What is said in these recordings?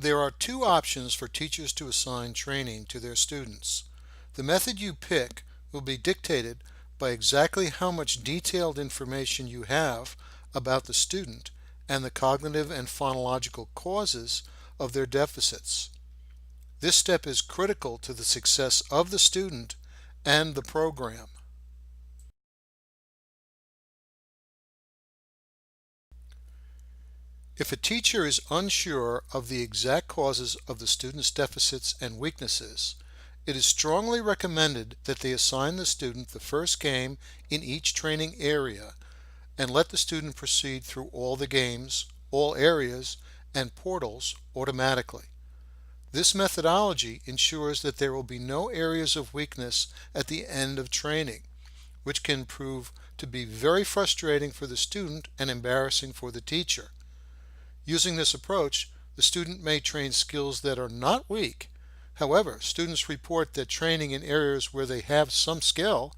There are two options for teachers to assign training to their students. The method you pick will be dictated by exactly how much detailed information you have about the student and the cognitive and phonological causes of their deficits. This step is critical to the success of the student and the program. If a teacher is unsure of the exact causes of the student's deficits and weaknesses, it is strongly recommended that they assign the student the first game in each training area and let the student proceed through all the games, all areas, and portals automatically. This methodology ensures that there will be no areas of weakness at the end of training, which can prove to be very frustrating for the student and embarrassing for the teacher. Using this approach, the student may train skills that are not weak. However, students report that training in areas where they have some skill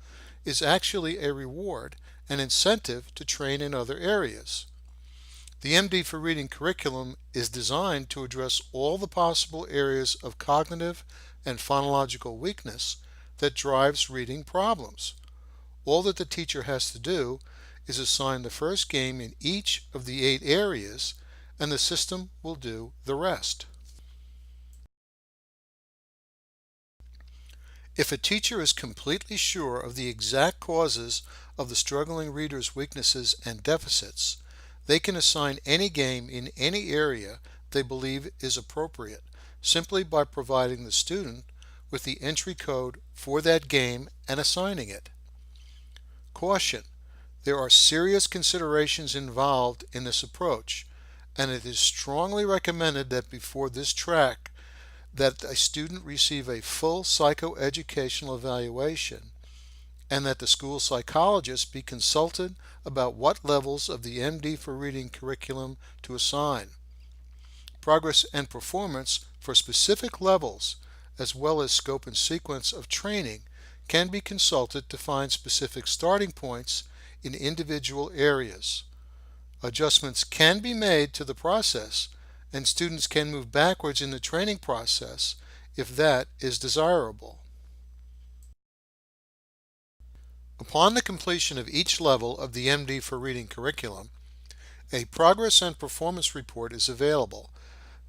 is actually a reward and incentive to train in other areas. The MD4 Reading curriculum is designed to address all the possible areas of cognitive and phonological weakness that drives reading problems. All that the teacher has to do is assign the first game in each of the 8 areas, and the system will do the rest. If a teacher is completely sure of the exact causes of the struggling reader's weaknesses and deficits, they can assign any game in any area they believe is appropriate simply by providing the student with the entry code for that game and assigning it. Caution: there are serious considerations involved in this approach, and it is strongly recommended that before this track that a student receive a full psychoeducational evaluation and that the school psychologist be consulted about what levels of the MD4 Reading curriculum to assign. Progress and performance for specific levels, as well as scope and sequence of training, can be consulted to find specific starting points in individual areas. Adjustments can be made to the process, and students can move backwards in the training process if that is desirable. Upon the completion of each level of the MD4 Reading curriculum, a progress and performance report is available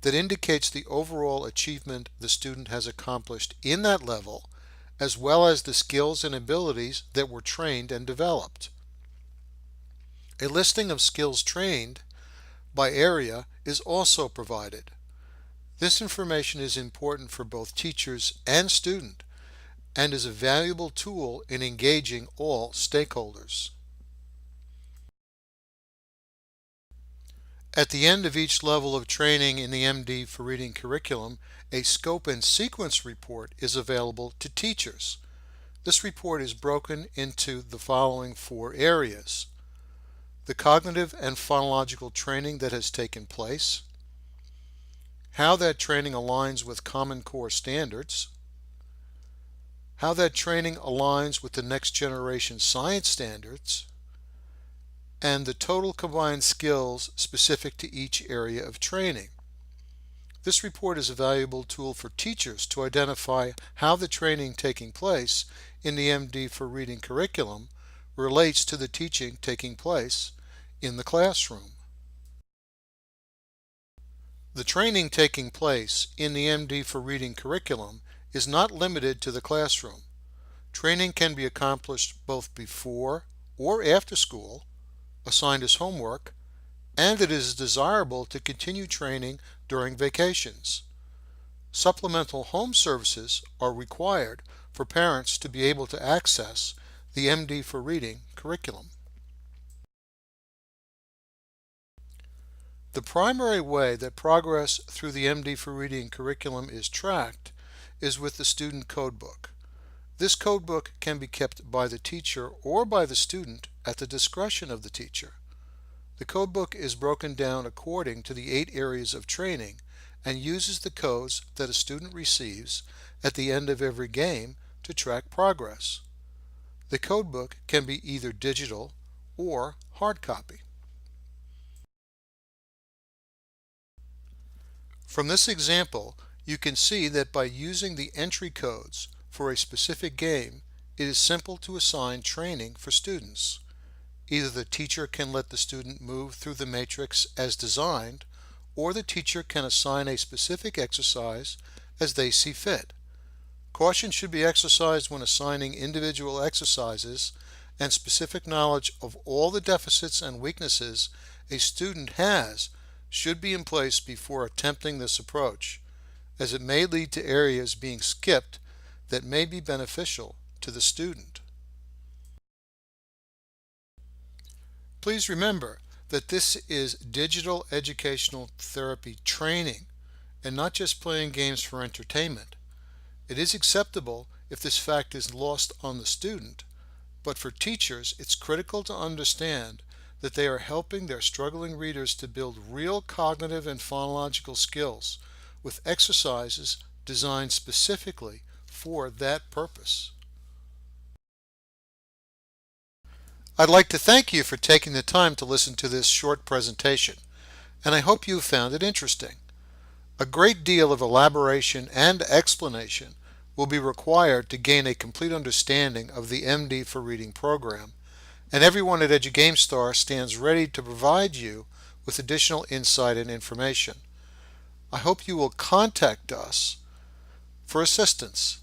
that indicates the overall achievement the student has accomplished in that level, as well as the skills and abilities that were trained and developed. A listing of skills trained by area is also provided. This information is important for both teachers and student and is a valuable tool in engaging all stakeholders. At the end of each level of training in the MD4 Reading curriculum, a scope and sequence report is available to teachers. This report is broken into the following 4 areas: the cognitive and phonological training that has taken place, how that training aligns with Common Core standards, how that training aligns with the next generation science standards, and the total combined skills specific to each area of training. This report is a valuable tool for teachers to identify how the training taking place in the MD4 Reading curriculum relates to the teaching taking place in the classroom. The training taking place in the MD4 Reading curriculum is not limited to the classroom. Training can be accomplished both before or after school, assigned as homework, and it is desirable to continue training during vacations. Supplemental home services are required for parents to be able to access the MD4 Reading curriculum. The primary way that progress through the MD4 Reading curriculum is tracked is with the student codebook. This codebook can be kept by the teacher or by the student at the discretion of the teacher. The codebook is broken down according to the 8 areas of training and uses the codes that a student receives at the end of every game to track progress. The codebook can be either digital or hard copy. From this example, you can see that by using the entry codes for a specific game, it is simple to assign training for students. Either the teacher can let the student move through the matrix as designed, or the teacher can assign a specific exercise as they see fit. Caution should be exercised when assigning individual exercises, and specific knowledge of all the deficits and weaknesses a student has should be in place before attempting this approach, as it may lead to areas being skipped that may be beneficial to the student. Please remember that this is digital educational therapy training and not just playing games for entertainment. It is acceptable if this fact is lost on the student, but for teachers it's critical to understand that they are helping their struggling readers to build real cognitive and phonological skills with exercises designed specifically for that purpose. I'd like to thank you for taking the time to listen to this short presentation, and I hope you found it interesting. A great deal of elaboration and explanation will be required to gain a complete understanding of the MD4 Reading program, and everyone at EduGameStar stands ready to provide you with additional insight and information. I hope you will contact us for assistance.